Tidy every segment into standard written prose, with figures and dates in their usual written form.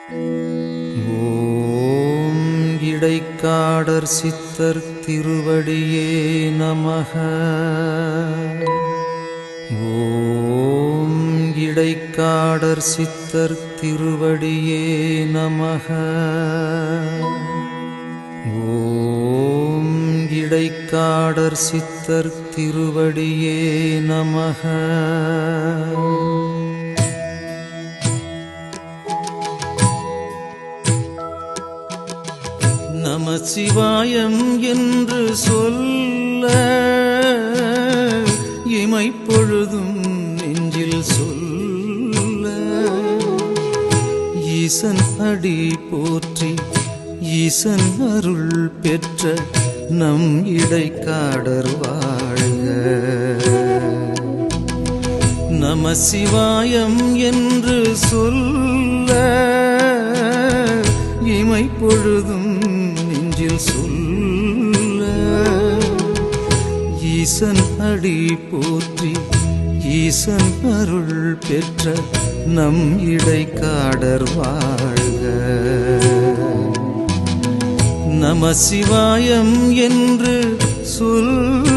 ஓம் இடைக்காடர் சித்தர் திருவடியே நமக. ஓம் இடைக்காடர் சித்தர் திருவடியே நமக. ஓம் இடைக்காடர் சித்தர் திருவடியே நமக. நமசிவாயம் என்று சொல்ல இமைப்பொழுதும் நெஞ்சில் சொல்ல ஈசன் அடி போற்றி ஈசன் அருள் பெற்ற நம் இடைக்காடர் வாழ்க. நமசிவாயம் என்று சொல்ல இமைப்பொழுதும் நெஞ்சில் சொல்ல ஈசன் அடி போற்றி ஈசன் அருள் பெற்ற நம் இடைக்காடர் வாழ்க. நமசிவாயம் என்று சொல்ல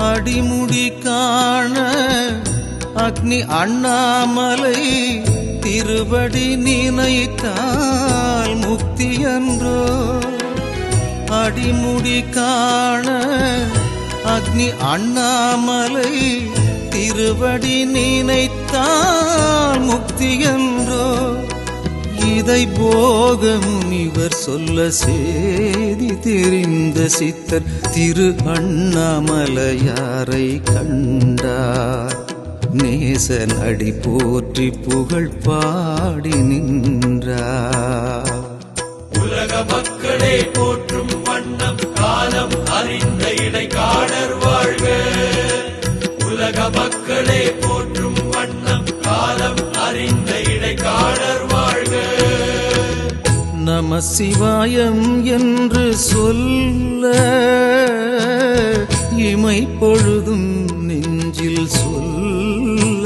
அடிமுடி காண அக்னி அண்ணாமலை திருவடி நினைத்தால் முக்தி என்றோ. அடிமுடி காண அக்னி அண்ணாமலை திருவடி நினைத்தால் முக்தி என்றோ. இதை போக முனிவர் சொல்ல சேதி தெரிந்த சித்தர் திரு அண்ணாமலையாரை கண்டார். நேசன் அடி போற்றி புகழ் பாடி நின்றார். உலக மக்களே போற்றும் வண்ணம் காலம் அறிந்த இடைக்காடர் வாழ்க. உலக மக்களே போற்றும் வண்ணம் காலம் அறிந்த இடைக்காடர் வாழ்க. நமசிவாயம் என்று சொல்ல இமைப்பொழுதும் நெஞ்சில் சொல்ல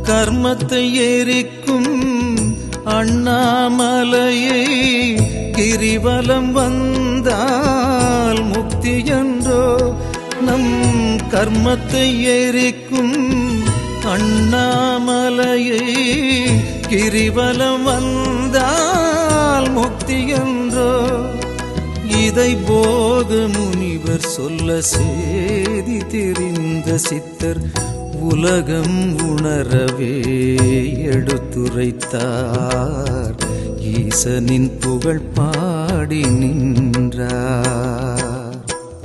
கர்மத்தை எரிக்கும் அண்ணாமலையை கிரிவலம் வந்தால் முக்தி என்றோ. நம் கர்மத்தை எரிக்கும் அண்ணாமலையை கிரிவலம் வந்தால் முக்தி என்றோ. இதை போக முனிவர் சொல்ல சேதி தெரிந்த சித்தர் உலகம் உணரவே எடுத்துரைத்தார். ஈசனின் புகழ் பாடி நின்றார்.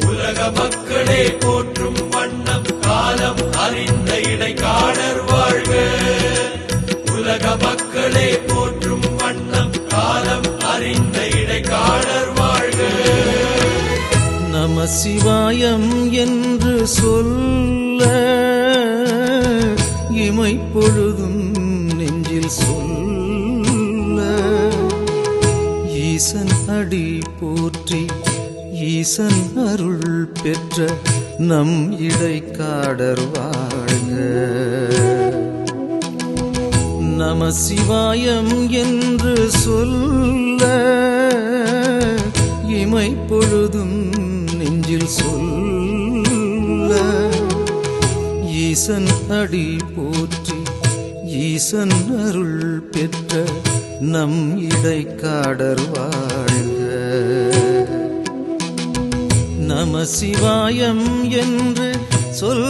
உலக மக்களே போற்றும் வண்ணம் காலம் அறிந்த இடைக்காடர் வாழ்க. உலக மக்களே போற்றும் வண்ணம் காலம் அறிந்த இடைக்காடர் வாழ்க. நமசிவாயம் என்று சொல்ல இமைப்பொழுதும் நெஞ்சில் சொல்ல ஈசன் அடி போற்றி ஈசன் அருள் பெற்ற நம் இடைக்காடர் வாழ்க. நமசிவாயம் என்று சொல்ல இமைப்பொழுதும் நெஞ்சில் சொல்ல ஈசன் அடி போற்றி ஈசன் அருள் பெற்ற நம் இடைக்காடர் வாழ்க. நம சிவாயம் என்று சொல்